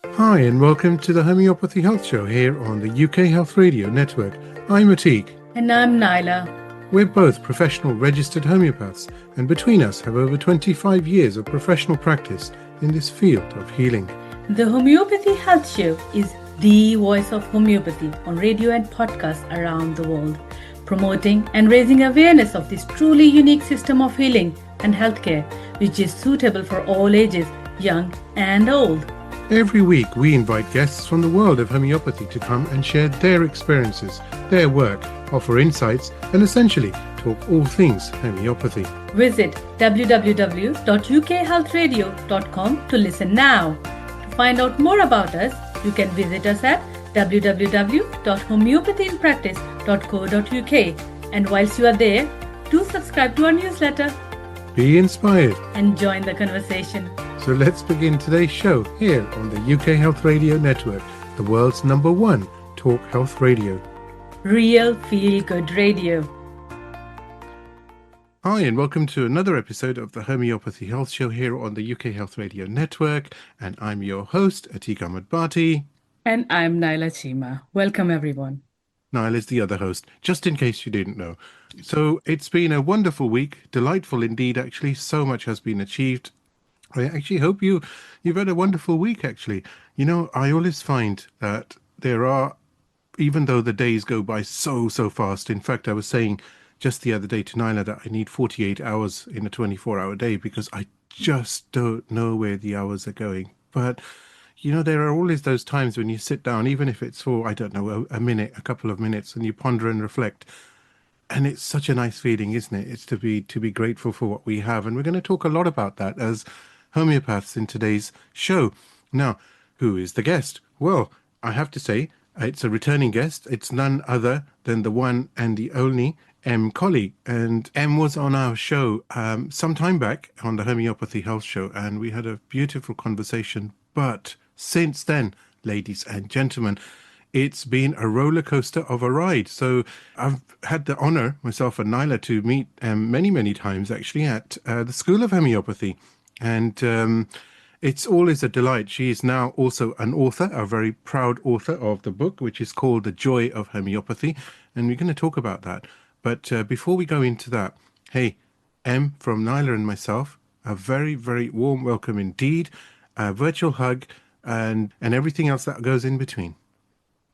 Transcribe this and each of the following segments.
Hi, and welcome to the Homeopathy Health Show here on the UK Health Radio Network. I'm Atik. And I'm Naila. We're both professional registered homeopaths, and between us have over 25 years of professional practice in this field of healing. The Homeopathy Health Show is the voice of homeopathy on radio and podcasts around the world, promoting and raising awareness of this truly unique system of healing and healthcare, which is suitable for all ages, young and old. Every week, we invite guests from the world of homeopathy to come and share their experiences, their work, offer insights, and essentially talk all things homeopathy. Visit www.ukhealthradio.com to listen now. To find out more about us, you can visit us at www.homeopathyinpractice.co.uk. And whilst you are there, do subscribe to our newsletter. Be inspired and join the conversation. So let's begin today's show here on the UK Health Radio Network, the world's #1 talk health radio. Real feel-good radio. Hi, and welcome to another episode of the Homeopathy Health Show here on the UK Health Radio Network. And I'm your host, Atik Ahmed Bhatti. And I'm Naila Chima. Welcome, everyone. Naila is the other host, just in case you didn't know. So it's been a wonderful week, delightful indeed, actually. So much has been achieved. I actually hope you've had a wonderful week, actually. You know, I always find that there are, even though the days go by so fast. In fact, I was saying just the other day to Naila that I need 48 hours in a 24-hour day because I just don't know where the hours are going. But, you know, there are always those times when you sit down, even if it's for, I don't know, a minute, a couple of minutes, and you ponder and reflect. And it's such a nice feeling, isn't it? It's to be grateful for what we have. And we're going to talk a lot about that as homeopaths in today's show. Now, who is the guest? Well, I have to say, it's a returning guest. It's none other than the one and the only Em Colley. And Em was on our show some time back on the Homeopathy Health Show, and we had a beautiful conversation. But since then, ladies and gentlemen, it's been a roller coaster of a ride. So I've had the honor, myself and Naila, to meet many times actually at the School of Homeopathy. And it's always a delight. She is now also an author, a very proud author of the book, which is called The Joy of Homeopathy. And we're going to talk about that. But before we go into that, hey, Em, from Naila and myself, a very warm welcome indeed, a virtual hug, and everything else that goes in between.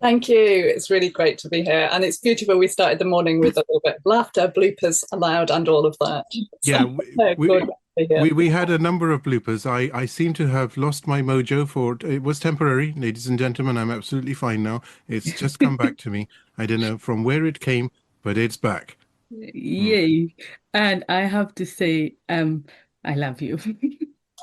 Thank you. It's really great to be here. And it's beautiful. We started the morning with a little bit of laughter, bloopers allowed, and all of that. Yeah, we had a number of bloopers. I seem to have lost my mojo it was temporary, ladies and gentlemen. I'm absolutely fine now. It's just come back to me. I don't know from where it came, but it's back. Yay. And I have to say, I love you.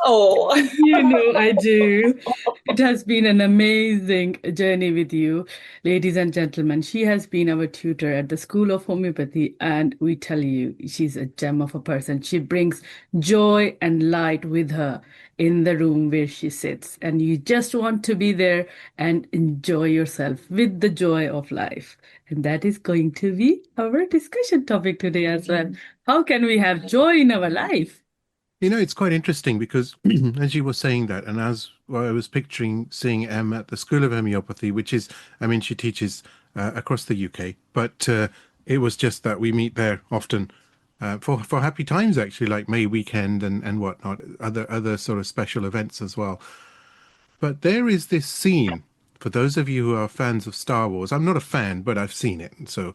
Oh, you know I do. It has been an amazing journey with you, ladies and gentlemen. She has been our tutor at the School of Homeopathy, and we tell you, she's a gem of a person. She brings joy and light with her in the room where she sits, and you just want to be there and enjoy yourself with the joy of life. And that is going to be our discussion topic today as well. How can we have joy in our life? You know, it's quite interesting because as you were saying that, and as I was picturing seeing Em at the School of Homeopathy, which is, I mean, she teaches across the UK, but it was just that we meet there often for happy times, actually, like May weekend and whatnot, other sort of special events as well. But there is this scene, for those of you who are fans of Star Wars, I'm not a fan, but I've seen it. So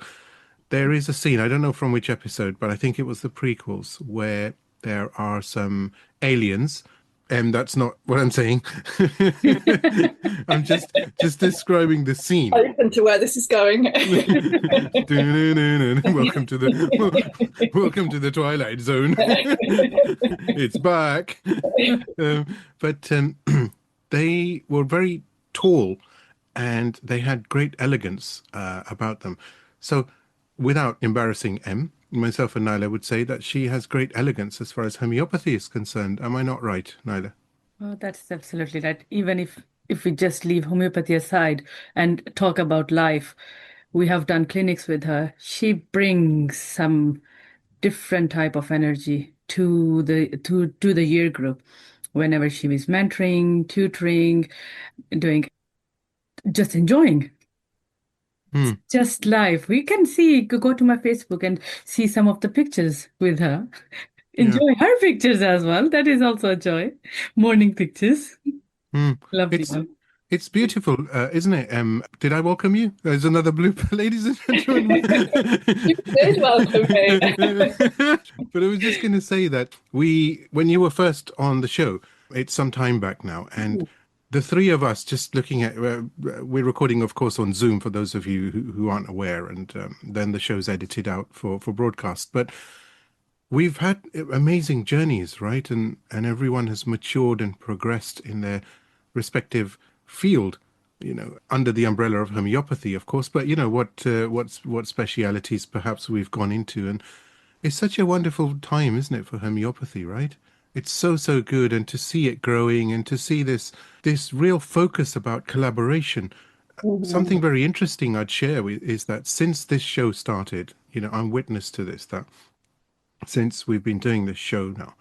there is a scene, I don't know from which episode, but I think it was the prequels, where there are some aliens, and that's not what I'm saying. I'm just describing the scene. Open to where this is going. Welcome to the Twilight Zone. It's back. But they were very tall, and they had great elegance about them. So, without embarrassing Em, myself and Naila would say that she has great elegance as far as homeopathy is concerned. Am I not right, Naila? Oh, that's absolutely right. Even if we just leave homeopathy aside and talk about life, we have done clinics with her. She brings some different type of energy to the year group. whenever she was mentoring, tutoring, doing, just enjoying. Hmm. Just life. We can see, go to my Facebook and see some of the pictures with her. Yeah. Enjoy her pictures as well. That is also a joy. Morning pictures. Hmm. Lovely. It's beautiful, isn't it? Did I welcome you? There's another blooper, ladies and gentlemen. You did welcome me. But I was just going to say that when you were first on the show, it's some time back now, and the three of us just looking at, we're recording, of course, on Zoom for those of you who aren't aware, and then the show's edited out for broadcast. But we've had amazing journeys, right? And everyone has matured and progressed in their respective field, under the umbrella of homeopathy, of course. But what specialities perhaps we've gone into, and it's such a wonderful time, isn't it, for homeopathy, right? It's so good, and to see it growing, and to see this real focus about collaboration. Something very interesting I'd share is that since this show started, I'm witness to this, that since we've been doing this show now,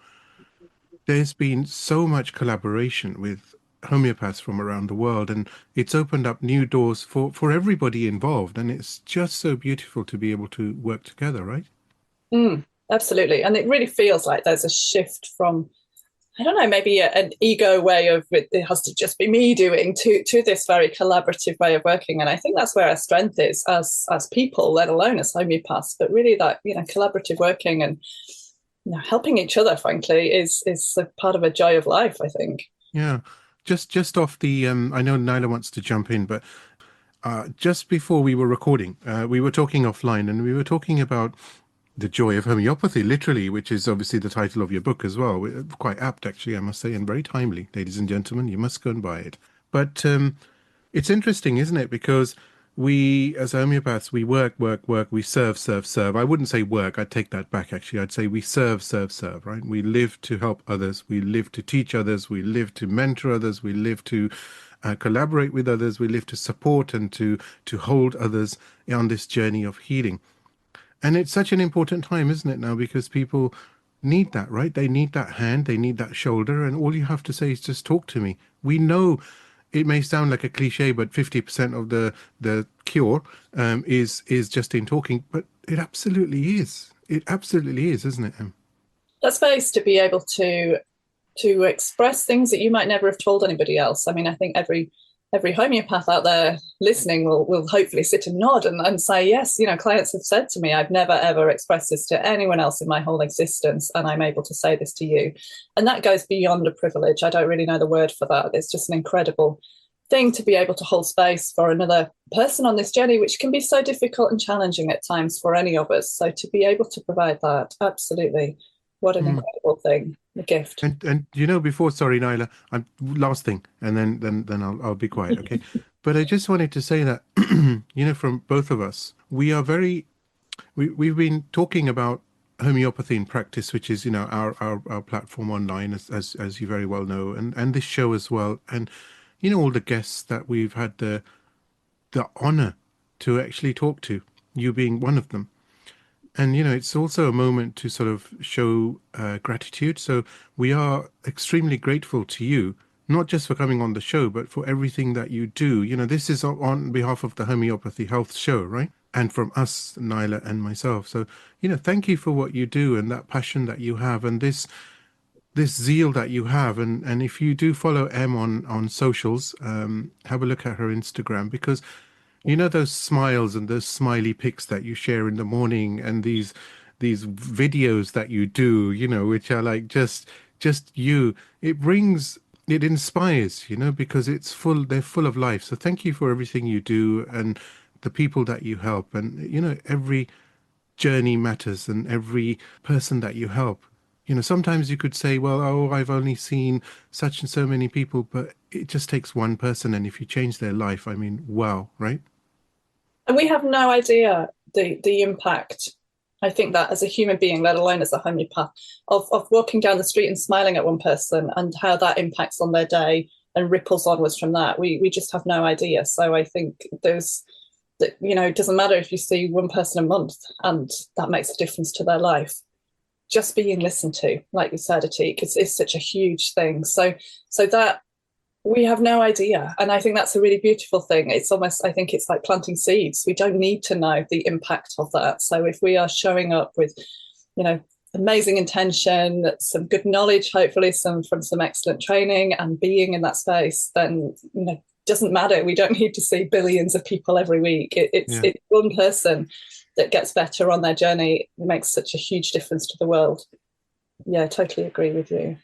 there's been so much collaboration with homeopaths from around the world, and it's opened up new doors for everybody involved, and it's just so beautiful to be able to work together, right? Absolutely. And it really feels like there's a shift from, I don't know, maybe an ego way of it has to just be me doing to this very collaborative way of working. And I think that's where our strength is as people, let alone as homeopaths. But really that, collaborative working and helping each other, frankly, is a part of a joy of life, I think. Yeah. Just off the, I know Nyla wants to jump in, but just before we were recording, we were talking offline, and we were talking about the joy of homeopathy, literally, which is obviously the title of your book as well. Quite apt, actually, I must say, and very timely, ladies and gentlemen. You must go and buy it. But it's interesting, isn't it? Because we, as homeopaths, we work, we serve. I wouldn't say work. I'd take that back, actually. I'd say we serve, right? We live to help others. We live to teach others. We live to mentor others. We live to collaborate with others. We live to support and to hold others on this journey of healing. And it's such an important time, isn't it, now? Because people need that, right? They need that hand, they need that shoulder, and all you have to say is just talk to me. We know it may sound like a cliche, but 50% of the cure is just in talking, but it absolutely is. It absolutely is, isn't it, Em? That space to be able to express things that you might never have told anybody else. I mean, I think every homeopath out there listening will hopefully sit and nod and say, yes, clients have said to me, I've never, ever expressed this to anyone else in my whole existence, and I'm able to say this to you. And that goes beyond a privilege. I don't really know the word for that. It's just an incredible thing to be able to hold space for another person on this journey, which can be so difficult and challenging at times for any of us. So to be able to provide that, absolutely. What an incredible thing, a gift. And before, sorry, Nyla, last thing, and then I'll be quiet, okay? But I just wanted to say that, from both of us, we've been talking about homeopathy in practice, which is, our platform online, as you very well know, and this show as well, and all the guests that we've had the honor to actually talk to, you being one of them. And, it's also a moment to sort of show gratitude. So we are extremely grateful to you, not just for coming on the show, but for everything that you do. This is on behalf of the Homeopathy Health Show, right? And from us, Nyla and myself. So, thank you for what you do and that passion that you have and this zeal that you have. And if you do follow Em on socials, have a look at her Instagram, because those smiles and those smiley pics that you share in the morning, and these videos that you do, which are like just you. It inspires, because they're full of life. So thank you for everything you do and the people that you help. And, every journey matters, and every person that you help. Sometimes you could say, well, oh, I've only seen such and so many people, but it just takes one person. And if you change their life, I mean, wow, right? And we have no idea the impact, I think, that as a human being, let alone as a homeopath, of walking down the street and smiling at one person and how that impacts on their day and ripples onwards from that. We just have no idea. So I think it doesn't matter if you see one person a month and that makes a difference to their life. just being listened to, like you said, Atik, is such a huge thing. So that we have no idea. And I think that's a really beautiful thing. It's almost, I think it's like planting seeds. We don't need to know the impact of that. So if we are showing up with, you know, amazing intention, some good knowledge, hopefully from some excellent training and being in that space, then, you know, doesn't matter. We don't need to see billions of people every week. It's one person that gets better on their journey. It makes such a huge difference to the world. Yeah, I totally agree with you.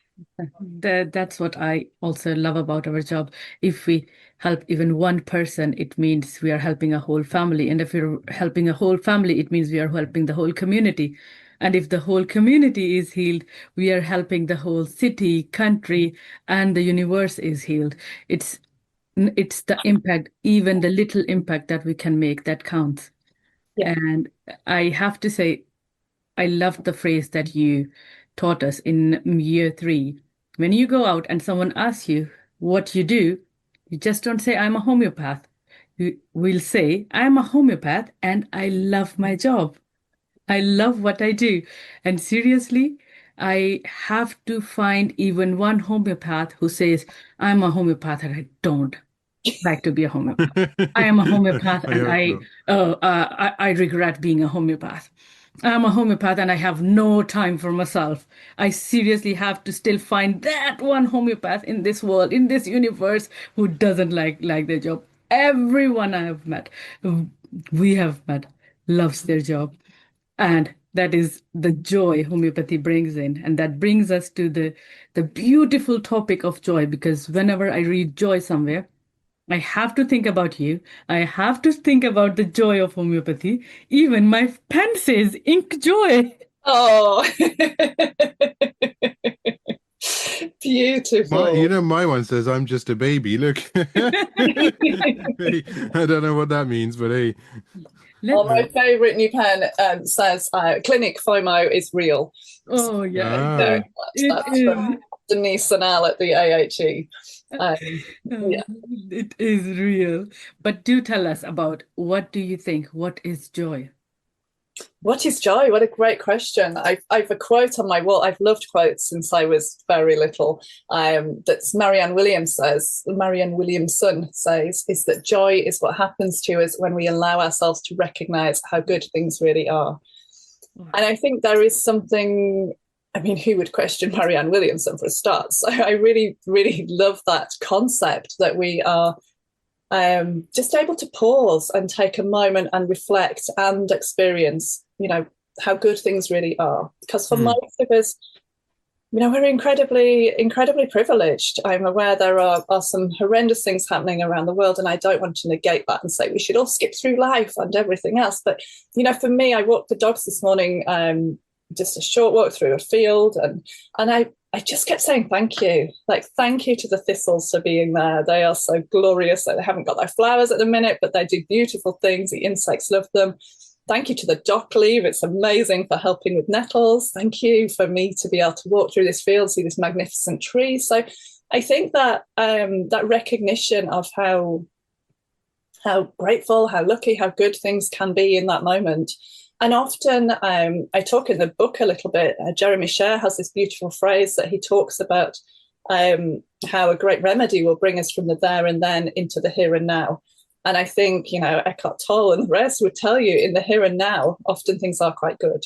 That's what I also love about our job. If we help even one person, it means we are helping a whole family. And if we're helping a whole family, it means we are helping the whole community. And if the whole community is healed, we are helping the whole city, country, and the universe is healed. It's the impact, even the little impact that we can make, that counts. Yeah. And I have to say, I loved the phrase that you taught us in year 3. When you go out and someone asks you what you do, you just don't say, I'm a homeopath. You will say, I'm a homeopath and I love my job. I love what I do. And seriously, I have to find even one homeopath who says, I'm a homeopath and I don't like to be a homeopath. I am a homeopath and I regret being a homeopath. I'm a homeopath and I have no time for myself. I seriously have to still find that one homeopath in this world, in this universe, who doesn't like their job. Everyone I have met, we have met, loves their job. And that is the joy homeopathy brings in. And that brings us to the beautiful topic of joy, because whenever I read joy somewhere, I have to think about you. I have to think about the joy of homeopathy. Even my pen says ink joy. Oh, beautiful. My one says, I'm just a baby. Look. Hey, I don't know what that means, but hey. My favourite new pen says, clinic FOMO is real. Oh, yeah. That's from Denise and Al at the AHE. It is real. But do tell us about, what do you think? What is joy? What is joy? What a great question. I've a quote on my wall. I've loved quotes since I was very little. That's Marianne Williamson says, is that joy is what happens to us when we allow ourselves to recognize how good things really are. And I think there is something, I mean, who would question Marianne Williamson for a start? So I really, really love that concept that we are just able to pause and take a moment and reflect and experience, you know, how good things really are. Because for most of us, you know, we're incredibly privileged. I'm aware there are some horrendous things happening around the world, and I don't want to negate that and say we should all skip through life and everything else. But, you know, for me, I walked the dogs this morning, just a short walk through a field, and I just kept saying thank you. Like, thank you to the thistles for being there. They are so glorious. They haven't got their flowers at the minute, but they do beautiful things. The insects love them. Thank you to the dock leaf. It's amazing for helping with nettles. Thank you for me to be able to walk through this field, see this magnificent tree. So I think that that recognition of how grateful, how lucky, how good things can be in that moment. And often I talk in the book a little bit. Jeremy Sher has this beautiful phrase that he talks about how a great remedy will bring us from the there and then into the here and now. And I think, you know, Eckhart Tolle and the rest would tell you in the here and now, often things are quite good.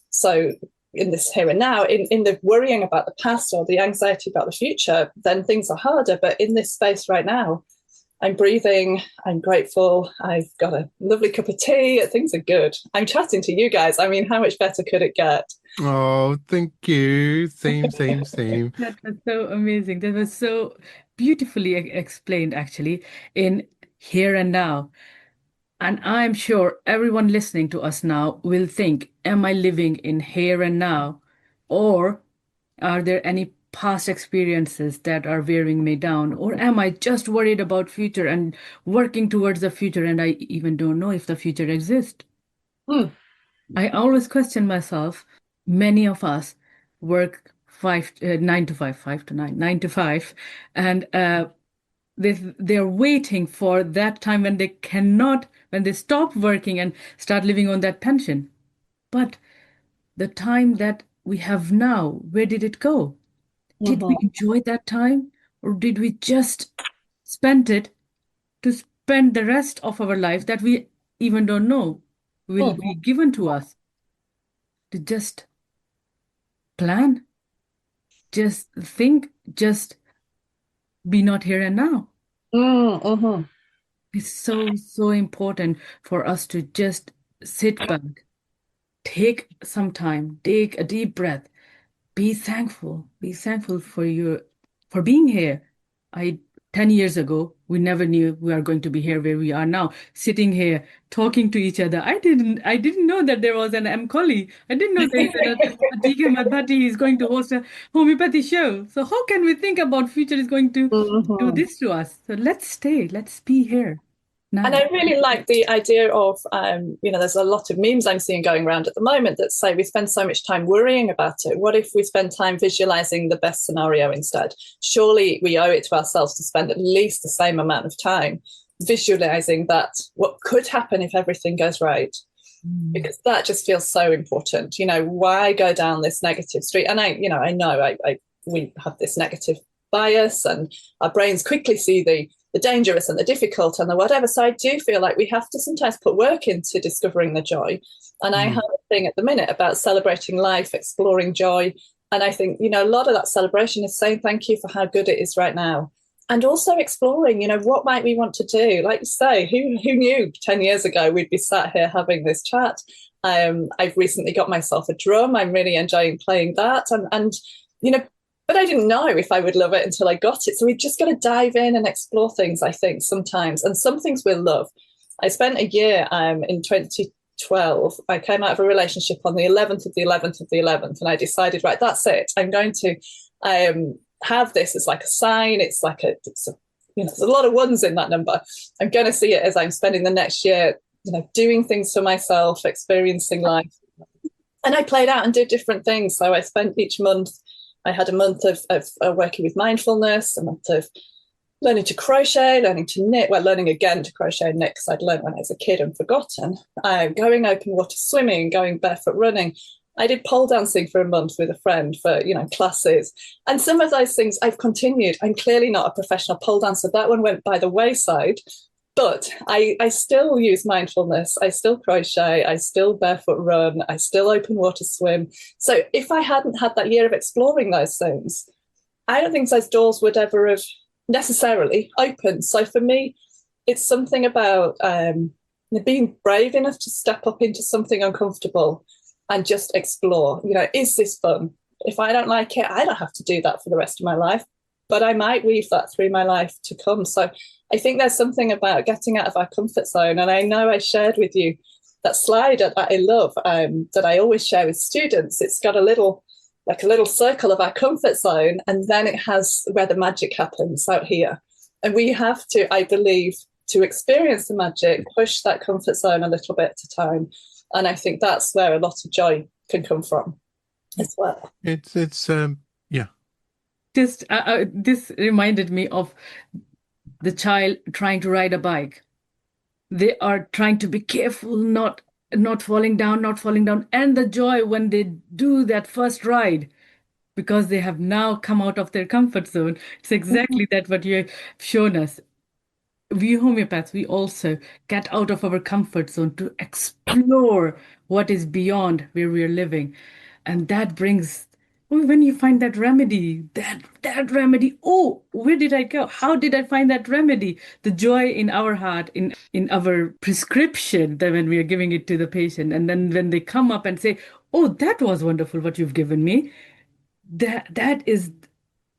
So in this here and now, in the worrying about the past or the anxiety about the future, then things are harder. But in this space right now, I'm breathing, I'm grateful, I've got a lovely cup of tea, things are good. I'm chatting to you guys. I mean, how much better could it get? Oh, thank you. Same. That was so amazing. That was so beautifully explained, actually, in here and now. And I'm sure everyone listening to us now will think, am I living in here and now? Or are there any past experiences that are wearing me down? Or am I just worried about future and working towards the future, and I even don't know if the future exists? I always question myself. Many of us work 9 to 5, 5 to 9, 9 to 5, and they're waiting for that time when they stop working and start living on that pension. But the time that we have now, where did it go? Did we enjoy that time, or did we just spend it to spend the rest of our life that we even don't know will be given to us, to just plan, just think, just be not here and now? It's so, so important for us to just sit back, take some time, take a deep breath, be thankful for being here. 10 years ago, we never knew we are going to be here where we are now, sitting here, talking to each other. I didn't know that there was an Em Colley. I didn't know that a DK Madhati is going to host a homeopathy show. So how can we think about future is going to do this to us? So let's be here now. And I really like the idea of, there's a lot of memes I'm seeing going around at the moment that say we spend so much time worrying about it. What if we spend time visualizing the best scenario instead? Surely we owe it to ourselves to spend at least the same amount of time visualizing that what could happen if everything goes right. Because that just feels so important. Why go down this negative street? And I know we have this negative bias, and our brains quickly see the dangerous and the difficult and the whatever. So I do feel like we have to sometimes put work into discovering the joy. And I have a thing at the minute about celebrating life, exploring joy. And I think, a lot of that celebration is saying thank you for how good it is right now. And also exploring, what might we want to do? Like you say, who knew 10 years ago we'd be sat here having this chat? I've recently got myself a drum. I'm really enjoying playing that. And but I didn't know if I would love it until I got it. So we've just got to dive in and explore things, I think, sometimes. And some things we'll love. I spent a year in 2012. I came out of a relationship on the 11th of the 11th of the 11th. And I decided, right, that's it. I'm going to have this as like a sign. It's there's a lot of ones in that number. I'm going to see it as I'm spending the next year, doing things for myself, experiencing life. And I played out and did different things. So I spent each month, I had a month of working with mindfulness, a month of learning to crochet, learning to knit, learning again to crochet and knit because I'd learned when I was a kid and forgotten, going open water swimming, going barefoot running. I did pole dancing for a month with a friend for, classes. And some of those things I've continued. I'm clearly not a professional pole dancer. That one went by the wayside. But I still use mindfulness. I still crochet. I still barefoot run. I still open water swim. So if I hadn't had that year of exploring those things, I don't think those doors would ever have necessarily opened. So for me, it's something about being brave enough to step up into something uncomfortable and just explore. Is this fun? If I don't like it, I don't have to do that for the rest of my life. But I might weave that through my life to come. So I think there's something about getting out of our comfort zone. And I know I shared with you that slide that I love, that I always share with students. It's got a little circle of our comfort zone. And then it has where the magic happens out here. And we have to, I believe, to experience the magic, push that comfort zone a little bit at a time. And I think that's where a lot of joy can come from as well. Just this reminded me of the child trying to ride a bike. They are trying to be careful, not falling down, and the joy when they do that first ride, because they have now come out of their comfort zone. It's exactly that what you have shown us. We homeopaths, we also get out of our comfort zone to explore what is beyond where we are living, and that brings. When you find that remedy, that remedy, where did I go? How did I find that remedy? The joy in our heart, in our prescription, that when we are giving it to the patient, and then when they come up and say, "Oh, that was wonderful, what you've given me," that is,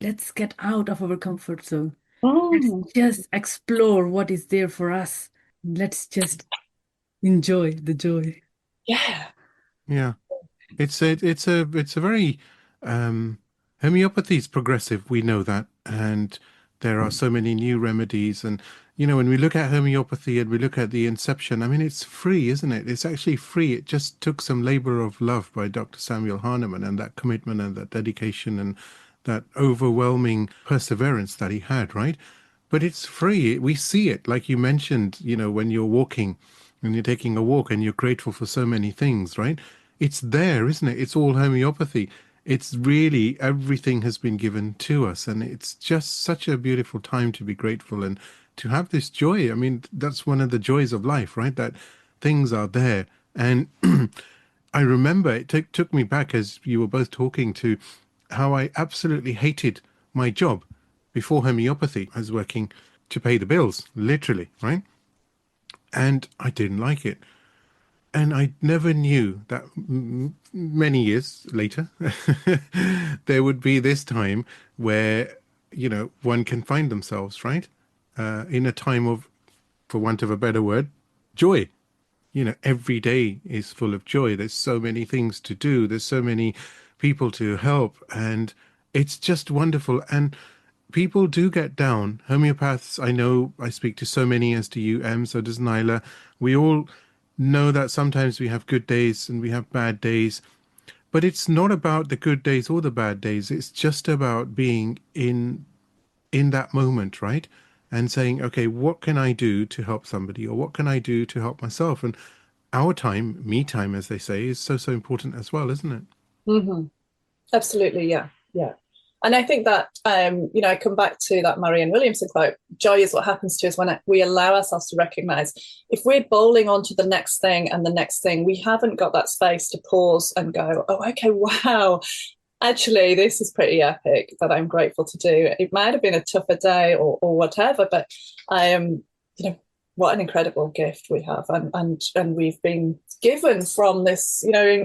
let's get out of our comfort zone. Let's just explore what is there for us. Let's just enjoy the joy. Yeah. It's a very homeopathy is progressive. We know that, and there are so many new remedies. And when we look at homeopathy and we look at the inception, I mean, it's free, isn't it? It's actually free. It just took some labor of love by Dr. Samuel Hahnemann, and that commitment and that dedication and that overwhelming perseverance that he had, right? But it's free. We see it, like you mentioned, when you're walking and you're taking a walk and you're grateful for so many things, right? it's there, isn't it? It's all homeopathy. It's really everything has been given to us, and it's just such a beautiful time to be grateful and to have this joy. I mean, that's one of the joys of life, right? That things are there. And I remember it took me back as you were both talking to how I absolutely hated my job before homeopathy. I was working to pay the bills, literally, right? And I didn't like it. And I never knew that many years later, there would be this time where, one can find themselves, right? In a time of, for want of a better word, joy. Every day is full of joy. There's so many things to do. There's so many people to help. And it's just wonderful. And people do get down. Homeopaths, I know I speak to so many, as do you, Em, so does Nyla. We all know that sometimes we have good days and we have bad days. But it's not about the good days or the bad days. It's just about being in that moment, right? And saying, okay, what can I do to help somebody, or what can I do to help myself? And our time, me time, as they say, is so, so important as well, isn't it? Mm-hmm. Absolutely, yeah, yeah. And I think that, I come back to that Marianne Williamson quote, joy is what happens to us when we allow ourselves to recognize if we're bowling on to the next thing and the next thing, we haven't got that space to pause and go, oh, okay, wow, actually, this is pretty epic that I'm grateful to do. It might have been a tougher day or whatever, but I am, what an incredible gift we have. And we've been given from this,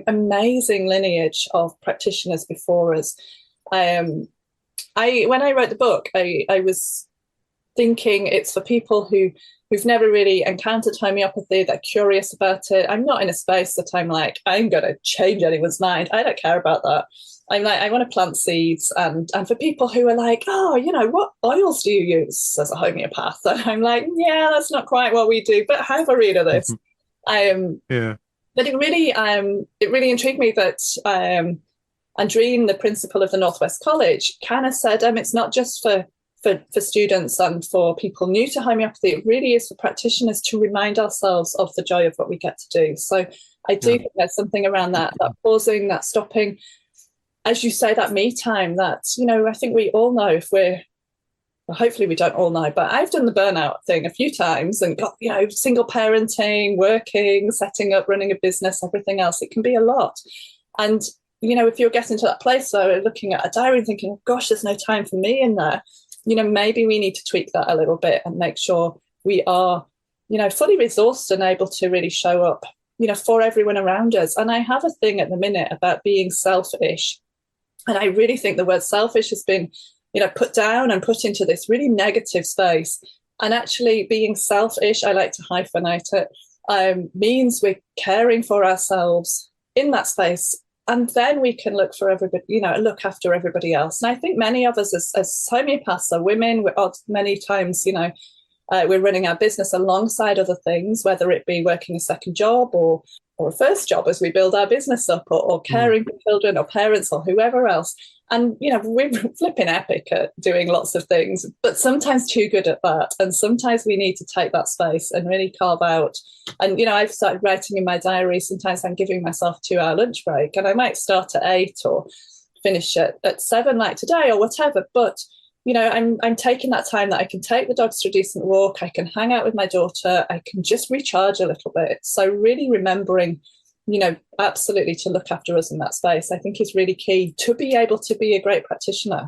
amazing lineage of practitioners before us. When I wrote the book, I was thinking it's for people who've never really encountered homeopathy, they're curious about it. I'm not in a space that I'm like, I'm going to change anyone's mind. I don't care about that. I'm like, I want to plant seeds. And for people who are like, oh, what oils do you use as a homeopath? And I'm like, yeah, that's not quite what we do, but have a read of this. Yeah. But it really intrigued me that Andreen, the principal of the Northwest College, kind of said, it's not just for students and for people new to homeopathy, it really is for practitioners to remind ourselves of the joy of what we get to do. So I do think there's something around that pausing, that stopping, as you say, that me time, that, I think we all know hopefully we don't all know, but I've done the burnout thing a few times and got, single parenting, working, setting up, running a business, everything else. It can be a lot. And, if you're getting to that place where we're looking at a diary and thinking, oh, gosh, there's no time for me in there, maybe we need to tweak that a little bit and make sure we are, fully resourced and able to really show up, for everyone around us. And I have a thing at the minute about being selfish. And I really think the word selfish has been, put down and put into this really negative space. And actually being selfish, I like to hyphenate it, means we're caring for ourselves in that space. And then we can look for everybody, look after everybody else. And I think many of us as homeopaths are women. Many times, we're running our business alongside other things, whether it be working a second job or a first job as we build our business up, or caring for children or parents or whoever else. And, we're flipping epic at doing lots of things, but sometimes too good at that. And sometimes we need to take that space and really carve out. And, I've started writing in my diary. Sometimes I'm giving myself a 2-hour lunch break, and I might start at 8 or finish at 7 like today or whatever. But, I'm taking that time that I can take the dogs for a decent walk. I can hang out with my daughter. I can just recharge a little bit. So really remembering, absolutely to look after us in that space, I think is really key to be able to be a great practitioner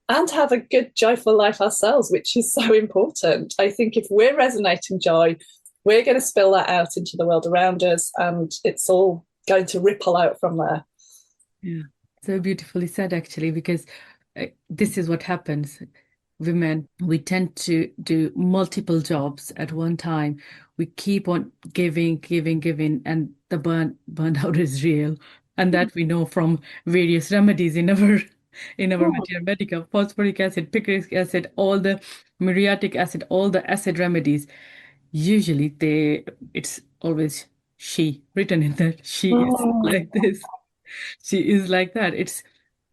and have a good, joyful life ourselves, which is so important. I think if we're resonating joy, we're going to spill that out into the world around us, and it's all going to ripple out from there. Yeah, so beautifully said, actually, because this is what happens. Women, we tend to do multiple jobs at one time. We keep on giving, and the burnout is real. And that we know from various remedies in our Materia Medica, phosphoric acid, picric acid, all the muriatic acid, all the acid remedies. Usually it's always she written in that she is like this. She is like that.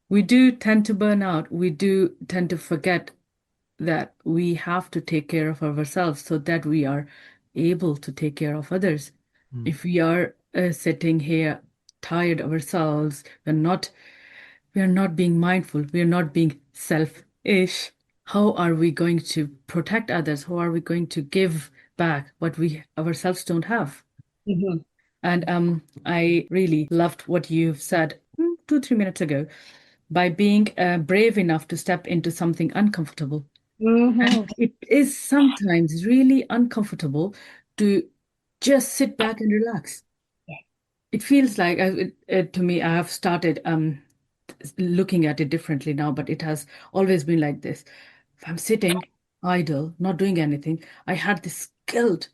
We do tend to burn out. We do tend to forget that we have to take care of ourselves so that we are able to take care of others. If we are sitting here tired ourselves, we are not being mindful, we are not being selfish. How are we going to protect others? How are we going to give back what we ourselves don't have? Mhm. And I really loved what you've said 2-3 minutes ago, by being brave enough to step into something uncomfortable. Mhm. It is sometimes really uncomfortable to just sit back and relax. It feels like, to me, I have started looking at it differently now, but it has always been like this. If I'm sitting idle, not doing anything, I had this guilt.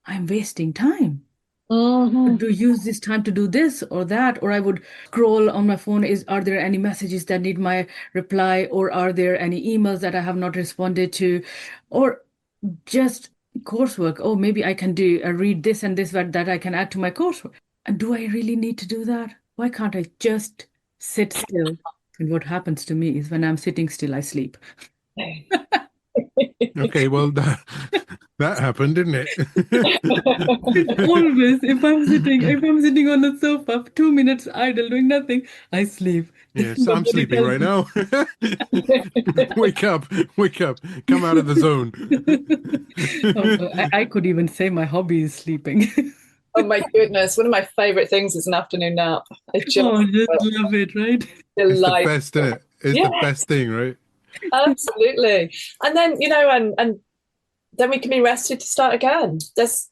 I'm wasting time. Mhm. To use this time to do this or that, or I would scroll on my phone. Are there any messages that need my reply, or are there any emails that I have not responded to, or just coursework? Oh, maybe I can do read this and this that I can add to my coursework. And do I really need to do that? Why can't I just sit still? And what happens to me is when I'm sitting still, I sleep. Okay, well, that happened, didn't it? Always, if I'm sitting on the sofa for 2 minutes idle doing nothing, I sleep. Yes, My I'm body sleeping tells right me. now. Wake up, come out of the zone. I could even say my hobby is sleeping. Oh my goodness, one of my favorite things is an afternoon nap. I just Oh, just love it, right? It's the delight. best, isn't it? It's the best Yes, thing, right? absolutely. And then, and then we can be rested to start again. There's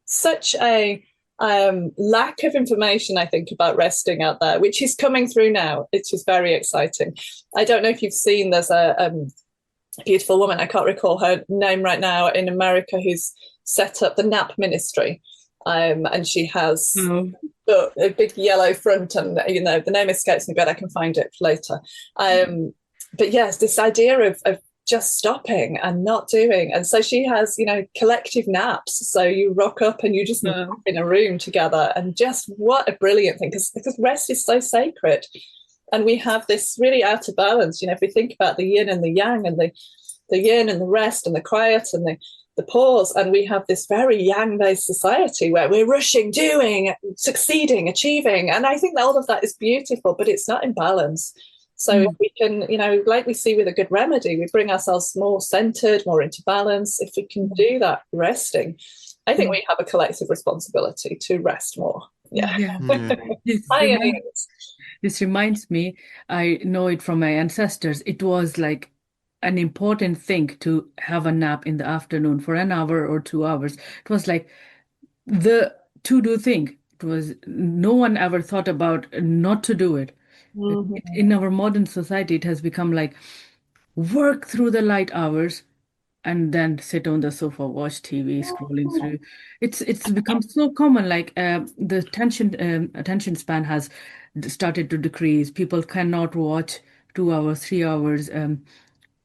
such a lack of information, I think, about resting out there, which is coming through now. It's just very exciting. I don't know if you've seen, there's a beautiful woman, I can't recall her name right now, in America, who's set up the nap ministry. And she has Oh, a big yellow front, and the name escapes me, but I can find it later. But yes, this idea of just stopping and not doing. And so she has, collective naps. So you rock up and you just nap no. in a room together. And just what a brilliant thing, because rest is so sacred. And we have this really out of balance. If we think about the yin and the yang, and the yin and the rest and the quiet and the pause, and we have this very yang-based society where we're rushing, doing, succeeding, achieving. And I think that all of that is beautiful, but it's not in balance. So if we can, like we see with a good remedy, we bring ourselves more centered, more into balance. If we can do that resting, I think we have a collective responsibility to rest more. Yeah. Yeah. This reminds me, I know it from my ancestors. It was like an important thing to have a nap in the afternoon for an hour or 2 hours. It was like the to-do thing. It was, no one ever thought about not to do it. In our modern society, it has become like work through the light hours and then sit on the sofa, watch TV, scrolling through. It's become so common. Like the attention span has started to decrease. People cannot watch 2 hours, 3 hours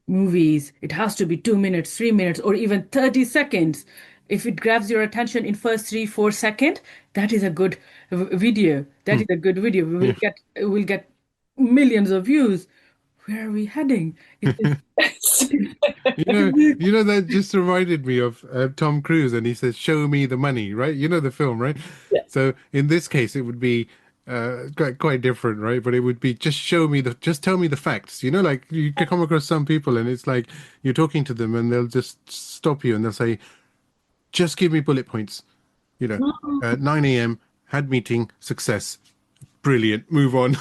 movies. It has to be 2 minutes, 3 minutes, or even 30 seconds. If it grabs your attention in first 3-4 seconds, that is a good video. That is a good video. Yeah. We'll get millions of views. Where are we heading? It is, That just reminded me of Tom Cruise, and he says, "Show me the money," right? You know the film, right? Yeah. So in this case, it would be quite different, right? But it would be just tell me the facts. Like you can come across some people, and it's like you're talking to them, and they'll just stop you, and they'll say, "Just give me bullet points." 9 a.m. had meeting, success. Brilliant. Move on.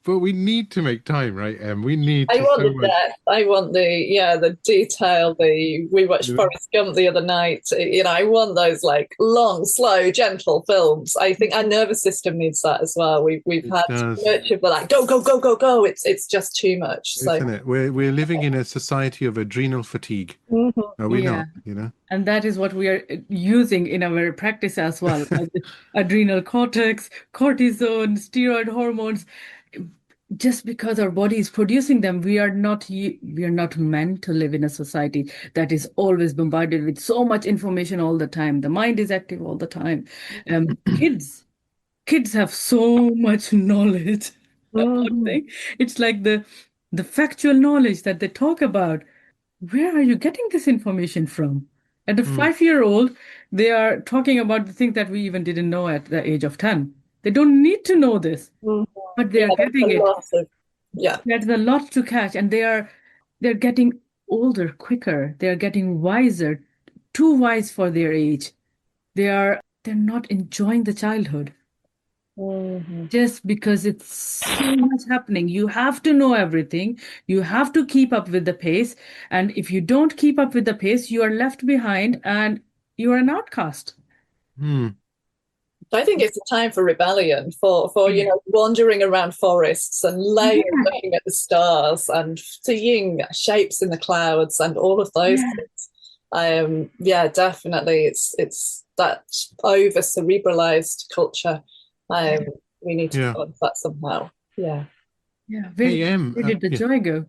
But we need to make time, right, Em? We need I to want so the much. depth. I want the detail. We watched You know? Forrest Gump the other night. I want those like long, slow, gentle films. I think our nervous system needs that as well. We've It had too does, much of the like go, go, go, go, go. It's just too much. So isn't it? We're living in a society of adrenal fatigue. mhm. Are we yeah. not? And that is what we are using in our practice as well. Adrenal cortex, cortisone, steroid hormones. Just because our body is producing them, we are not meant to live in a society that is always bombarded with so much information all the time. The mind is active all the time. Kids have so much knowledge about Mhm. things. It's like the factual knowledge that they talk about. Where are you getting this information from? At a Hmm. 5-year-old, they are talking about the things that we even didn't know at the age of 10. They don't need to know this, Mhm. but they're Yeah, there's getting a it. lot of, yeah. There's a lot to catch, and they're getting older quicker. They're getting wiser, too wise for their age. They're not enjoying the childhood Mhm. just because it's so much happening. You have to know everything. You have to keep up with the pace. And if you don't keep up with the pace, you are left behind and you are an outcast. Hmm. I think it's a time for rebellion, for Yeah. wandering around forests and laying, Yeah. looking at the stars and seeing shapes in the clouds and all of those Yeah. things. Yeah, definitely. It's that over cerebralized culture. We need to Yeah. balance that somehow. Yeah. Yeah. Hey, Where did the yeah, joy go?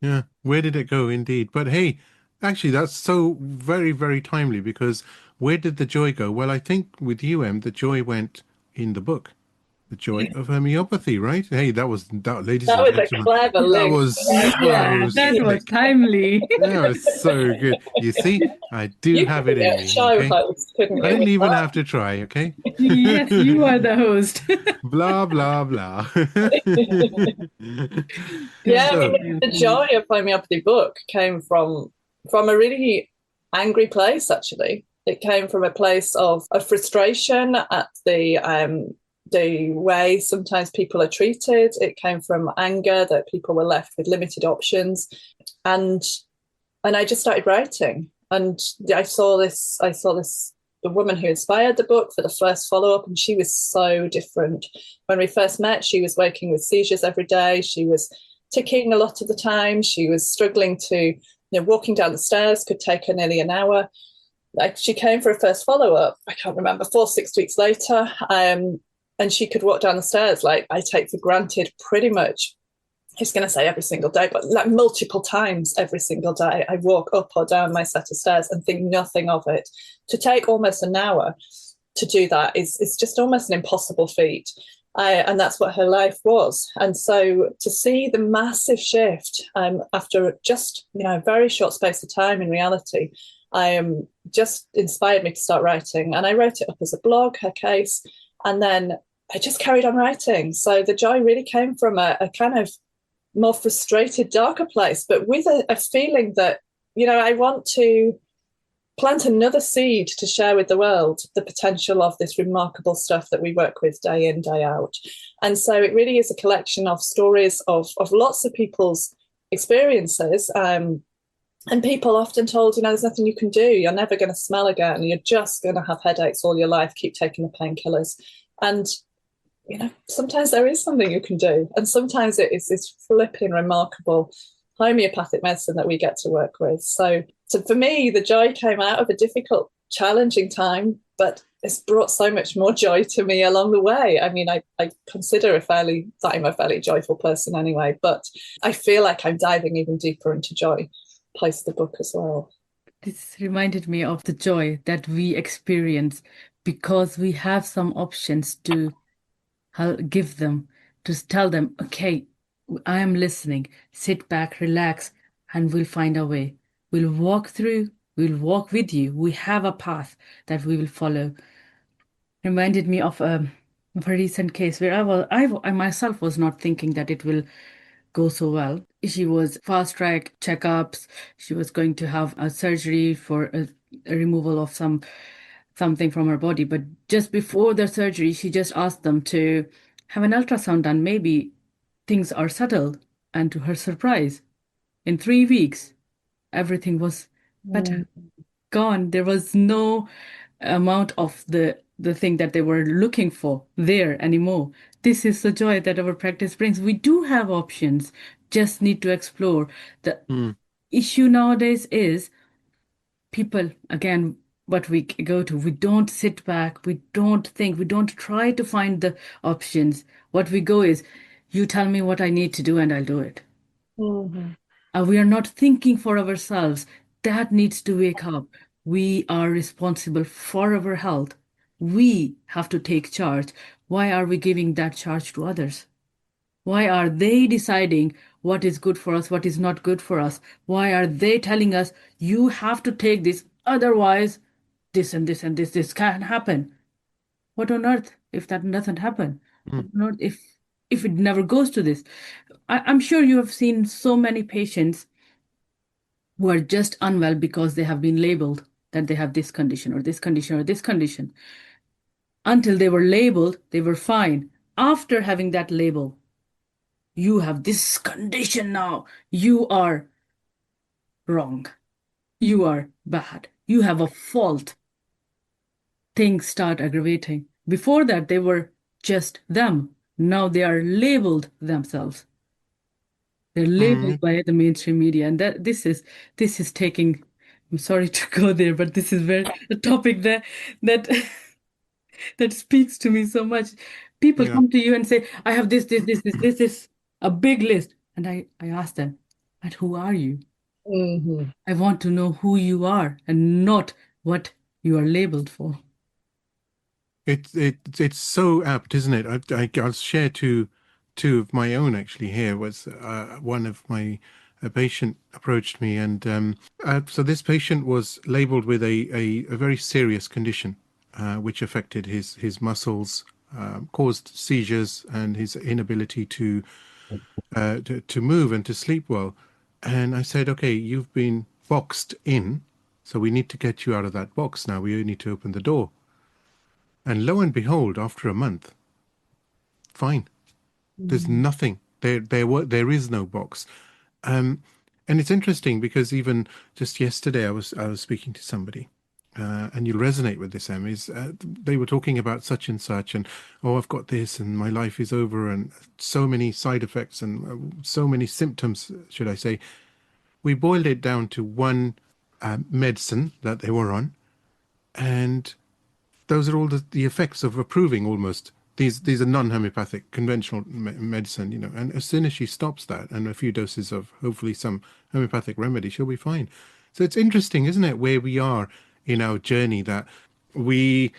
yeah. Where did it go? Indeed. But hey, actually, that's so very, very timely because where did the joy go? Well, I think with you, the joy went in the book. The Joy of Homeopathy, right? Hey, ladies That and was a gentlemen, clever that link. was Yeah, so that was slick. timely. That was so good. You see, I do You have could it be in a me, show okay? host, couldn't I you? didn't With even that? have to try, okay? Yes, you are the host. Blah, blah, blah. Yeah, I So, mean, the Joy of Homeopathy book came from a really angry place, actually. It came from a place of frustration at the way sometimes people are treated. It came from anger that people were left with limited options. And I just started writing. And I saw this the woman who inspired the book for the first follow-up, and she was so different. When we first met, she was waking with seizures every day. She was ticking a lot of the time. She was struggling to, walking down the stairs could take her nearly an hour. Like, she came for a first follow-up, I can't remember, 4-6 weeks later, and she could walk down the stairs like I take for granted pretty much. I was going to say every single day, but like multiple times every single day, I walk up or down my set of stairs and think nothing of it. To take almost an hour to do that is just almost an impossible feat. And that's what her life was. And so to see the massive shift after just a very short space of time in reality, just inspired me to start writing. And I wrote it up as a blog, her case, and then I just carried on writing. So the joy really came from a kind of more frustrated, darker place, but with a feeling that, I want to plant another seed to share with the world the potential of this remarkable stuff that we work with day in, day out. And so it really is a collection of stories of lots of people's experiences. And people often told, there's nothing you can do. You're never going to smell again. You're just going to have headaches all your life. Keep taking the painkillers. And sometimes there is something you can do. And sometimes it is this flipping remarkable homeopathic medicine that we get to work with. So for me, the joy came out of a difficult, challenging time, but it's brought so much more joy to me along the way. I mean, I consider that I'm a fairly joyful person anyway, but I feel like I'm diving even deeper into joy post the book as well. This reminded me of the joy that we experience because we have some options to give them, to tell them, okay, I am listening, sit back, relax, and we'll find a way. We'll walk with you. We have a path that we will follow. Reminded me of a recent case where I myself was not thinking that it will go so well. She was fast track checkups. She was going to have a surgery for a removal of something from her body. But just before the surgery, she just asked them to have an ultrasound done. Maybe things are settled. And to her surprise, in 3 weeks, everything was better. Gone. There was no amount of the thing that they were looking for there anymore. This is the joy that our practice brings. We do have options, just need to explore. The issue nowadays is people, again, what we go to, we don't sit back, we don't think, we don't try to find the options. What we go is, you tell me what I need to do and I'll do it. We are not thinking for ourselves. That needs to wake up. We are responsible for our health. We have to take charge. Why are we giving that charge to others? Why are they deciding what is good for us, what is not good for us? Why are they telling us, you have to take this, otherwise this and this and this can't happen? what on earth if that doesn't happen? Mm. What on earth if it never goes to this? I'm sure you have seen so many patients who are just unwell because they have been labeled that they have this condition or this condition or this condition. Until they were labeled, they were fine. After having that label, you have this condition now. You are wrong. You are bad. You have a fault. Things start aggravating. Before that, they were just them. Now they are labeled themselves. They're labeled by the mainstream media, and that this is taking. I'm sorry to go there, but this is very a topic that that speaks to me so much. People come to you and say, "I have this, a big list," and I ask them, "And who are you?" Mhm. I want to know who you are and not what you are labeled for. It's so apt, isn't it? I'll share two of my own actually. Here was one of my a patient approached me, and so this patient was labeled with a very serious condition, which affected his muscles, caused seizures, and his inability to move and to sleep well. And I said, okay, you've been boxed in, so we need to get you out of that box now. We need to open the door. And lo and behold, after a month, fine. There's nothing. There is no box. And it's interesting because even just yesterday I was speaking to somebody, and you'll resonate with this, Em, is they were talking about such and such, and oh, I've got this, and my life is over, and so many side effects and so many symptoms, should I say. We boiled it down to one medicine that they were on, and those are all the effects of approving almost. These are non-homeopathic, conventional medicine, you know. And as soon as she stops that and a few doses of hopefully some homeopathic remedy, she'll be fine. So it's interesting, isn't it, where we are in our journey, that we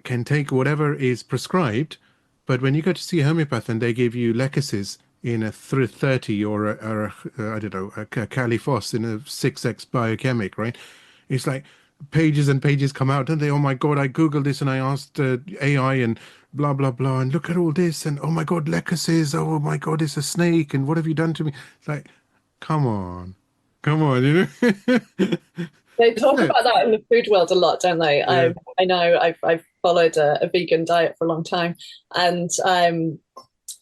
can take whatever is prescribed, but when you go to see a homeopath and they give you lecasis in a 30 or I don't know, a Califos in a 6x biochemic, right? It's like pages and pages come out, and they, oh my God, I Googled this and I asked AI and blah, blah, blah, and look at all this, and oh my God, lecasis, oh my God, it's a snake, and what have you done to me? It's like, come on, you know? They talk about that in the food world a lot, don't they? Yeah. I know I've followed a vegan diet for a long time, and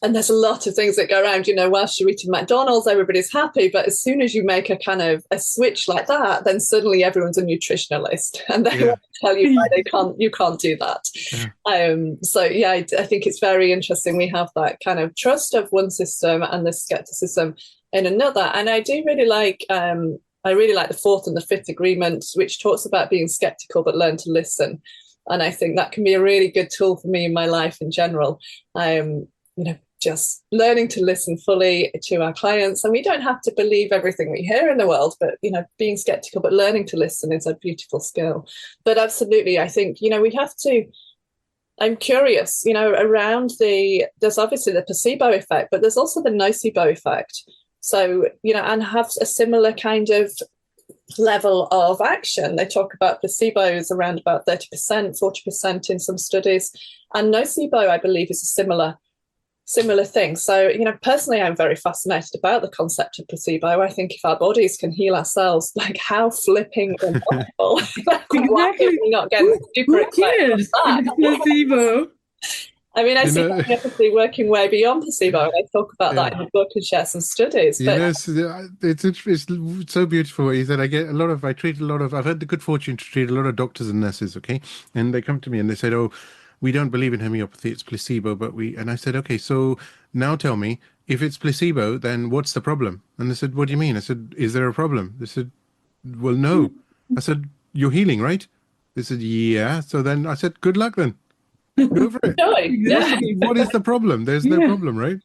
there's a lot of things that go around, you know, whilst you're eating McDonald's, everybody's happy. But as soon as you make a kind of a switch like that, then suddenly everyone's a nutritionalist and they want to tell you why you can't do that. So yeah, I think it's very interesting. We have that kind of trust of one system and the skepticism in another. And I do really like, I really like the fourth and the fifth agreement, which talks about being skeptical, but learn to listen. And I think that can be a really good tool for me in my life in general. You know, just learning to listen fully to our clients. And we don't have to believe everything we hear in the world, but, you know, being skeptical, but learning to listen is a beautiful skill. But absolutely, I think, you know, we have to, I'm curious, you know, around there's obviously the placebo effect, but there's also the nocebo effect. So, you know, and have a similar kind of level of action. They talk about placebos around about 30%, 40% in some studies. And nocebo, I believe, is a similar thing. So, you know, personally, I'm very fascinated about the concept of placebo. I think if our bodies can heal ourselves, like how flipping impossible. Exactly. Not getting super Who cares? Placebo. I mean, I see homeopathy working way beyond placebo. And I talk about that in the book and share some studies. But it's so beautiful what you said. I treat a lot of, I've had the good fortune to treat a lot of doctors and nurses, okay? And they come to me and they said, oh, we don't believe in homeopathy, it's placebo, and I said, okay, so now tell me, if it's placebo, then what's the problem? And they said, what do you mean? I said, is there a problem? They said, well, no. I said, you're healing, right? They said, yeah. So then I said, good luck then. Go for it. Exactly. What is the problem? There's no problem, right?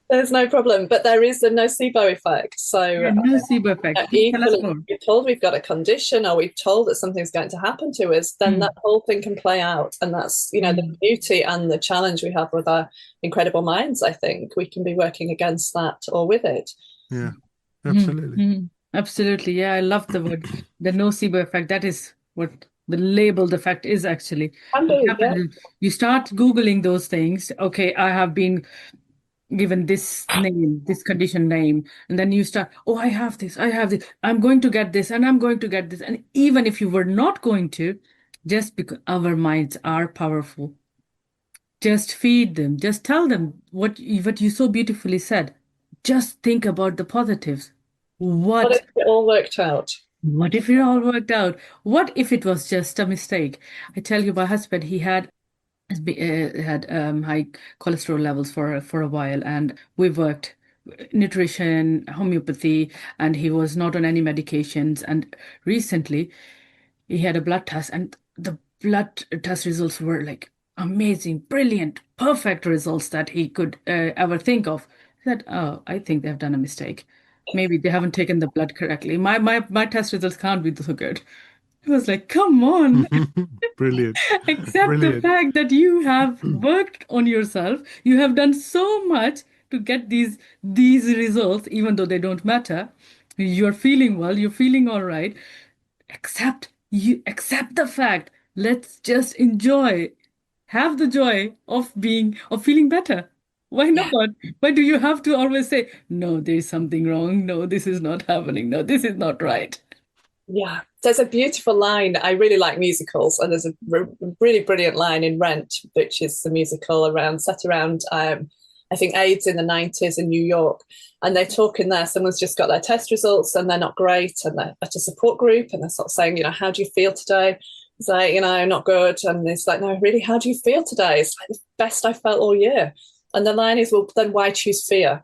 There's no problem, but there is the nocebo effect. So nocebo effect. Equally, we're told we've got a condition or we've told that something's going to happen to us, then that whole thing can play out. And that's, you know, the beauty and the challenge we have with our incredible minds. I think we can be working against that or with it. Yeah, absolutely. Absolutely. Yeah, I love the word, the nocebo effect. That is what The labeled effect is actually Can what do, yeah. happens is you start Googling those things. Okay, I have been given this name, this condition name, and then you start, oh, I have this, I'm going to get this, and I'm going to get this. And even if you were not going to, just because our minds are powerful, just feed them, just tell them what you so beautifully said. Just think about the positives. But What it all worked out. what if it all worked out? What if it was just a mistake? I tell you, my husband, he had high cholesterol levels for a while, and we worked nutrition, homeopathy, and he was not on any medications. And recently, he had a blood test, and the blood test results were like amazing, brilliant, perfect results that he could ever think of. He said, "Oh, I think they've done a mistake. Maybe they haven't taken the blood correctly. My test results can't be so good." I was like, "Come on." Brilliant. Accept the Brilliant. fact that you have worked on yourself. You have done so much to get these results, even though they don't matter. You're feeling well, you're feeling all right. Accept the fact. Let's just enjoy. Have the joy of feeling better. Why Yeah. not? Why do you have to always say, no, there's something wrong? No, this is not happening. No, this is not right. Yeah, there's a beautiful line. I really like musicals, and there's a really brilliant line in Rent, which is the musical set around I think AIDS in the 90s in New York. And they talk in there, someone's just got their test results and they're not great, and they're at a support group, and they're sort of saying, how do you feel today? It's like, not good. And it's like, no, really, how do you feel today? It's like the best I felt all year. And the line is, well, then why choose fear?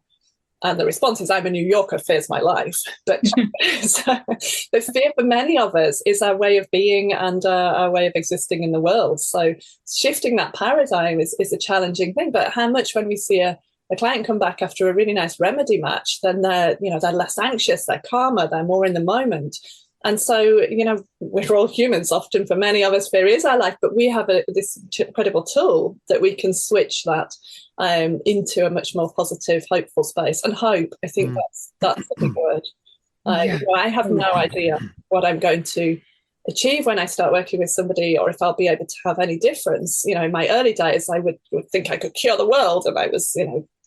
And the response is, I'm a New Yorker, fear's my life. But so, the fear for many of us is our way of being and our way of existing in the world. So shifting that paradigm is a challenging thing. But how much when we see a client come back after a really nice remedy match, then they're less anxious, they're calmer, they're more in the moment. And so, we're all humans. Often for many of us, fear is our life, but we have this incredible tool that we can switch that into a much more positive, hopeful space. And hope, I think that's a big word. Yeah. I have no idea what I'm going to achieve when I start working with somebody, or if I'll be able to have any difference. In my early days, I would think I could cure the world, and I was,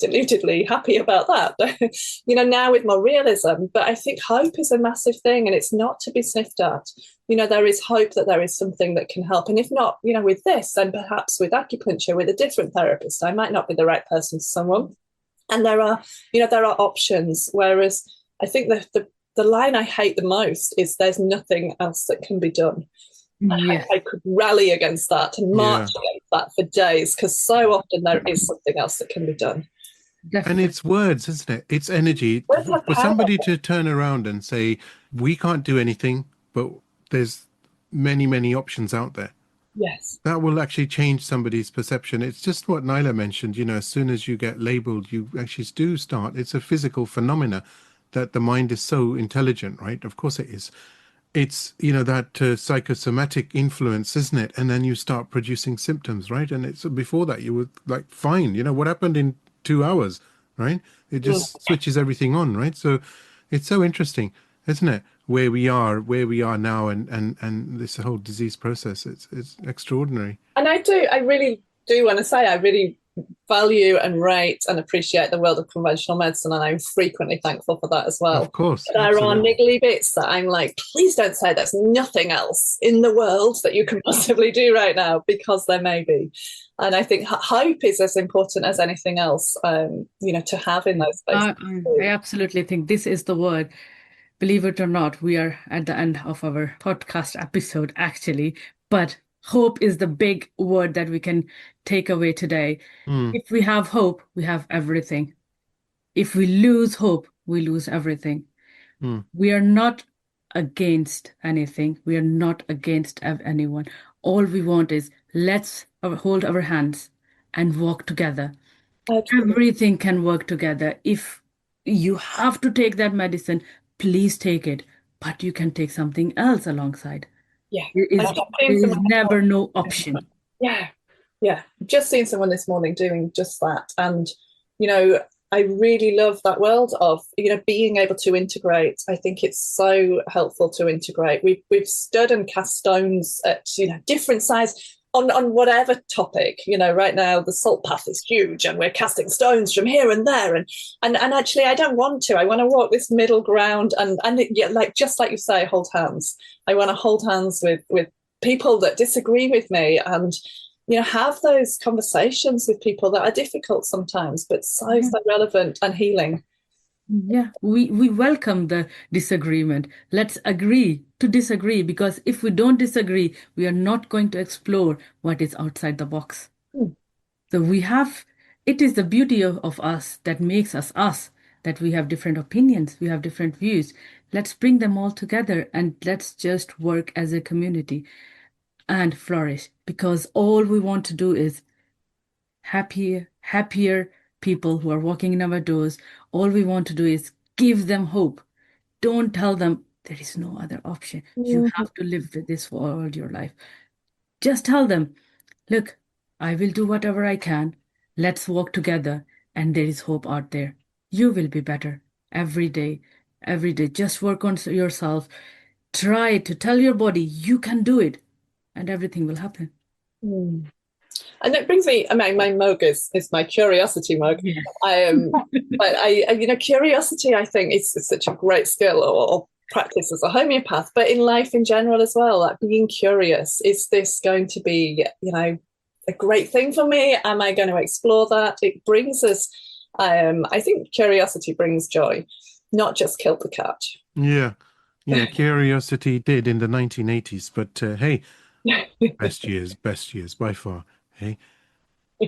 deludedly happy about that. But, now with more realism. But I think hope is a massive thing, and it's not to be sniffed at. There is hope that there is something that can help. And if not, with this, then perhaps with acupuncture, with a different therapist, I might not be the right person for someone. And there are options. Whereas I think the line I hate the most is there's nothing else that can be done. Yes. I could rally against that and march against that for days, because so often there is something else that can be done. Definitely. And it's words, isn't it? It's energy. Words have For power. somebody to turn around and say, we can't do anything, but there's many, many options out there. Yes. That will actually change somebody's perception. It's just what Nyla mentioned, as soon as you get labeled, you actually do start. It's a physical phenomena that the mind is so intelligent, right? Of course it is. It's, that psychosomatic influence, isn't it? And then you start producing symptoms, right? And it's before that you were like, fine, what happened in 2 hours, right? It just switches everything on, right? So it's so interesting, isn't it? Where we are now, and this whole disease process, it's extraordinary. And I really do want to say, I really value and rate and appreciate the world of conventional medicine, and I'm frequently thankful for that as well. Of course. But there are niggly bits that I'm like, please don't say there's nothing else in the world that you can possibly do right now, because there may be. And I think hope is as important as anything else, to have in those spaces. I absolutely think this is the word. Believe it or not, we are at the end of our podcast episode, actually. But hope is the big word that we can take away today. If we have hope, we have everything. If we lose hope, we lose everything. We are not against anything. We are not against anyone. All we want is let's hold our hands and walk together. Everything can work together. If you have to take that medicine, please take it. But you can take something else alongside. Yeah. There is never no option. Yeah. Just seen someone this morning doing just that. And, I really love that world of, being able to integrate. I think it's so helpful to integrate. We've stood and cast stones at, different size on whatever topic. Right now the salt path is huge and we're casting stones from here and there. And actually I don't want to. I want to walk this middle ground and just like you say, hold hands. I want to hold hands with people that disagree with me and have those conversations with people that are difficult sometimes, but so relevant and healing. Yeah, we welcome the disagreement. Let's agree to disagree, because if we don't disagree, we are not going to explore what is outside the box. So it is the beauty of us that makes us us, that we have different opinions, we have different views. Let's bring them all together and let's just work as a community and flourish, because all we want to do is happier people who are walking in our doors. All we want to do is give them hope. Don't tell them there is no other option. You have to live with this for all your life. Just tell them, look, I will do whatever I can. Let's walk together, and there is hope out there. You will be better every day. Every day. Just work on yourself. Try to tell your body you can do it, and everything will happen. And it brings me, my mug is my curiosity mug. Yeah. But curiosity, I think, is such a great skill or practice as a homeopath, but in life in general as well, like being curious. Is this going to be, a great thing for me? Am I going to explore that? It brings us, I think curiosity brings joy, not just kill the cat. Yeah, curiosity did in the 1980s, but hey, best years by far. Hey,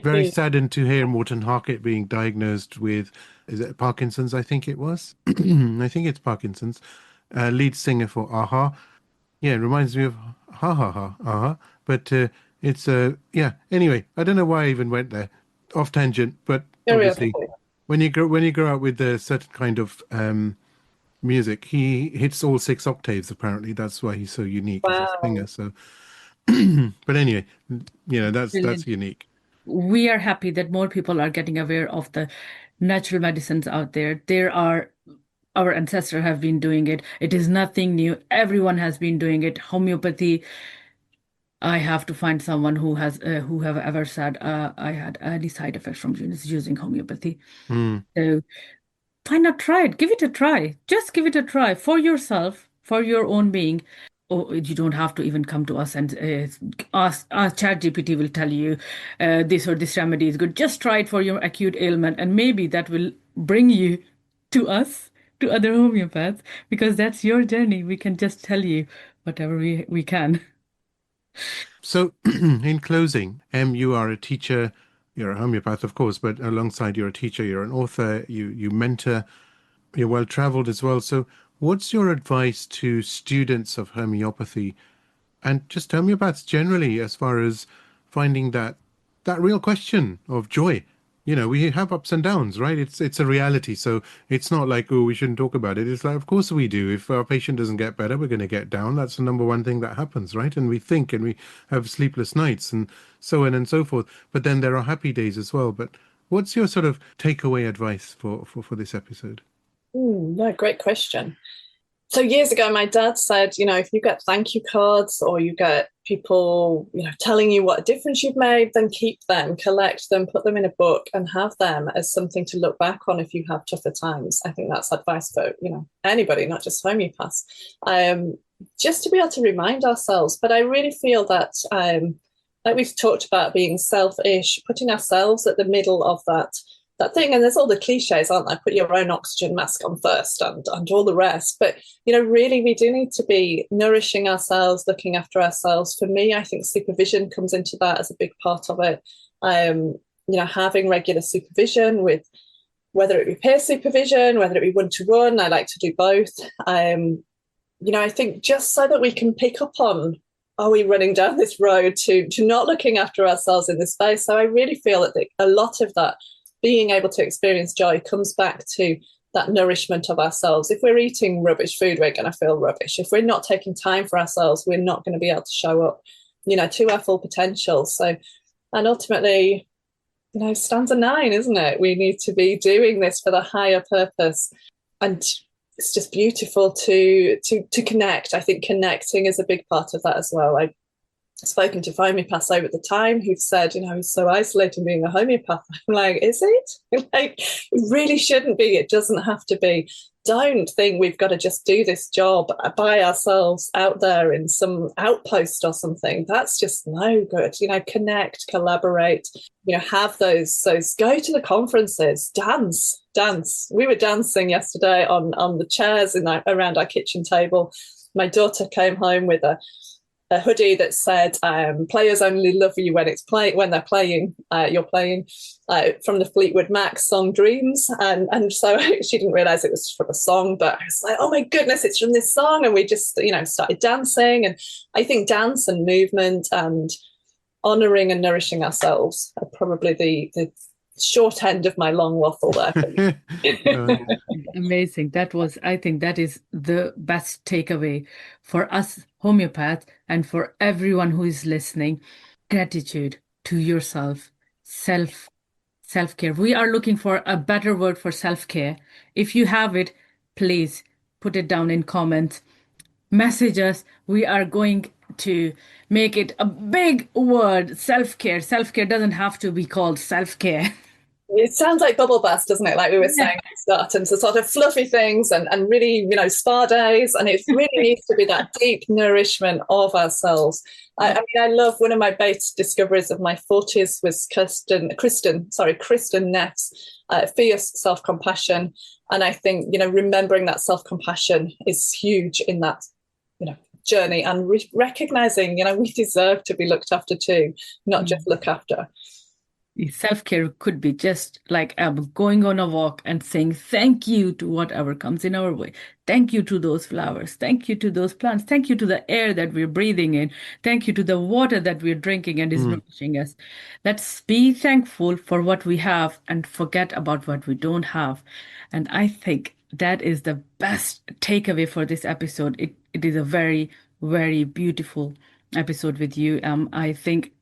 very saddened to hear Morton Harkett being diagnosed with, is it Parkinson's? I think it was. I think it's Parkinson's. Lead singer for Aha. Yeah, it reminds me of Ha Ha Ha Aha. But it's Anyway, I don't know why I even went there, off tangent. But obviously, when you grow up with a certain kind of music, he hits all 6 octaves. Apparently, that's why he's so unique as a singer. So. But anyway, that's unique. We are happy that more people are getting aware of the natural medicines out there. Our ancestors have been doing it. It is nothing new. Everyone has been doing it. Homeopathy. I have to find someone who have ever said I had any side effects from using homeopathy. So why not try it? Give it a try. Just give it a try for yourself, for your own being. Or you don't have to even come to us and ask ChatGPT will tell you this or this remedy is good. Just try it for your acute ailment, and maybe that will bring you to us, to other homeopaths, because that's your journey. We can just tell you whatever we can. So, in closing, Em, you are a teacher, you're a homeopath, of course, but alongside you're a teacher, you're an author, you mentor, you're well-traveled as well. So what's your advice to students of homeopathy and just homeopaths generally, as far as finding that real question of joy? We have ups and downs, right? It's a reality. So it's not like, oh, we shouldn't talk about it. It's like, of course we do. If our patient doesn't get better, we're going to get down. That's the number one thing that happens, right? And we think and we have sleepless nights and so on and so forth. But then there are happy days as well. But what's your sort of takeaway advice for this episode? No, great question. So years ago, my dad said, if you get thank you cards or you get people, telling you what a difference you've made, then keep them, collect them, put them in a book and have them as something to look back on if you have tougher times. I think that's advice for, anybody, not just homeopaths, just to be able to remind ourselves. But I really feel that, like we've talked about being selfish, putting ourselves at the middle of that thing, and there's all the cliches, aren't there? Put your own oxygen mask on first and all the rest. But, really we do need to be nourishing ourselves, looking after ourselves. For me, I think supervision comes into that as a big part of it. Having regular supervision with, whether it be peer supervision, whether it be one-to-one, I like to do both. I think just so that we can pick up on, are we running down this road to not looking after ourselves in this space? So I really feel that a lot of that being able to experience joy comes back to that nourishment of ourselves. If we're eating rubbish food, we're going to feel rubbish. If we're not taking time for ourselves, we're not going to be able to show up, to our full potential. So, and ultimately, stanza 9, isn't it? We need to be doing this for the higher purpose. And it's just beautiful to connect. I think connecting is a big part of that as well. I've spoken to homeopaths over the time who've said, it's so isolating being a homeopath. I'm like, is it? Like, it really shouldn't be. It doesn't have to be. Don't think we've got to just do this job by ourselves out there in some outpost or something. That's just no good. Connect, collaborate, have those, go to the conferences, dance. We were dancing yesterday on the chairs around our kitchen table. My daughter came home with a hoodie that said players only love you when they're playing, you're playing, from the Fleetwood Mac song Dreams, and so she didn't realize it was from a song, but I was like, oh my goodness, it's from this song. And we just started dancing. And I think dance and movement and honoring and nourishing ourselves are probably the short end of my long waffle there. Amazing. I think that is the best takeaway for us homeopaths and for everyone who is listening. Gratitude to yourself, self-care. We are looking for a better word for self-care. If you have it, please put it down in comments. Message us. We are going to make it a big word, self-care. Self-care doesn't have to be called self-care. It sounds like bubble baths, doesn't it? Like we were saying at the start, and so sort of fluffy things and really, spa days. And it really needs to be that deep nourishment of ourselves. I love, one of my base discoveries of my 40s was Kristen Neff's fierce self-compassion. And I think, remembering that self-compassion is huge in that, journey, and recognizing, we deserve to be looked after too, not just look after. Self-care could be just like going on a walk and saying thank you to whatever comes in our way. Thank you to those flowers. Thank you to those plants. Thank you to the air that we're breathing in. Thank you to the water that we're drinking and is nourishing us. Let's be thankful for what we have and forget about what we don't have. And I think that is the best takeaway for this episode. It is a very, very beautiful episode with you. I think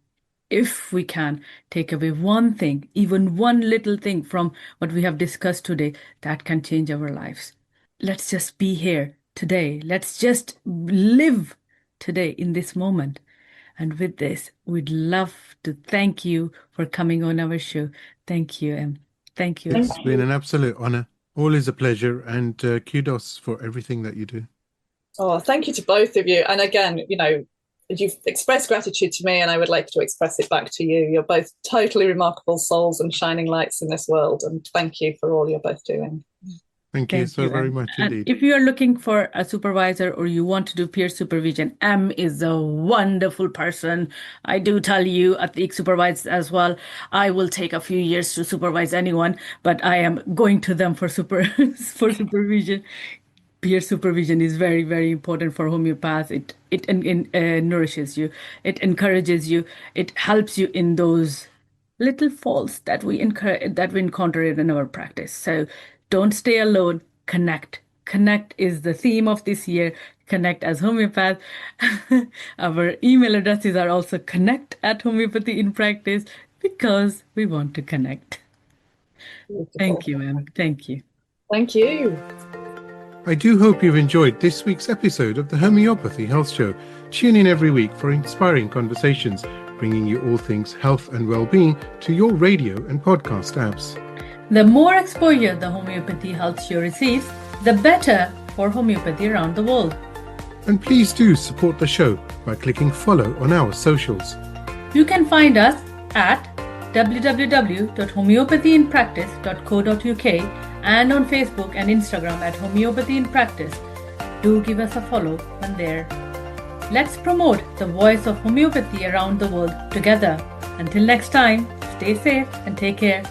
if we can take away one thing, even one little thing from what we have discussed today, that can change our lives. Let's just be here today. Let's just live today in this moment. And with this, we'd love to thank you for coming on our show. Thank you, Em. Thank you. It's been an absolute honor. Always a pleasure, and kudos for everything that you do. Oh, thank you to both of you. And again, you've expressed gratitude to me, and I would like to express it back to you. You're both totally remarkable souls and shining lights in this world. And thank you for all you're both doing. Thank you so very much indeed. If you are looking for a supervisor or you want to do peer supervision, Em is a wonderful person. I do tell you, at the supervise as well. I will take a few years to supervise anyone, but I am going to them for supervision. Peer supervision is very, very important for homeopaths. It nourishes you. It encourages you. It helps you in those little faults that we encounter in our practice. So don't stay alone. Connect. Connect is the theme of this year. Connect as homeopath. Our email addresses are also connect@homeopathyinpractice, because we want to connect. Beautiful. Thank you, Em. Thank you. Thank you. I do hope you've enjoyed this week's episode of the Homeopathy Health Show. Tune in every week for inspiring conversations, bringing you all things health and well-being to your radio and podcast apps. The more exposure the Homeopathy Health Show receives, the better for homeopathy around the world. And please do support the show by clicking follow on our socials. You can find us at www.homeopathyinpractice.co.uk and on Facebook and Instagram at Homeopathy in Practice. Do give us a follow on there. Let's promote the voice of homeopathy around the world together. Until next time, stay safe and take care.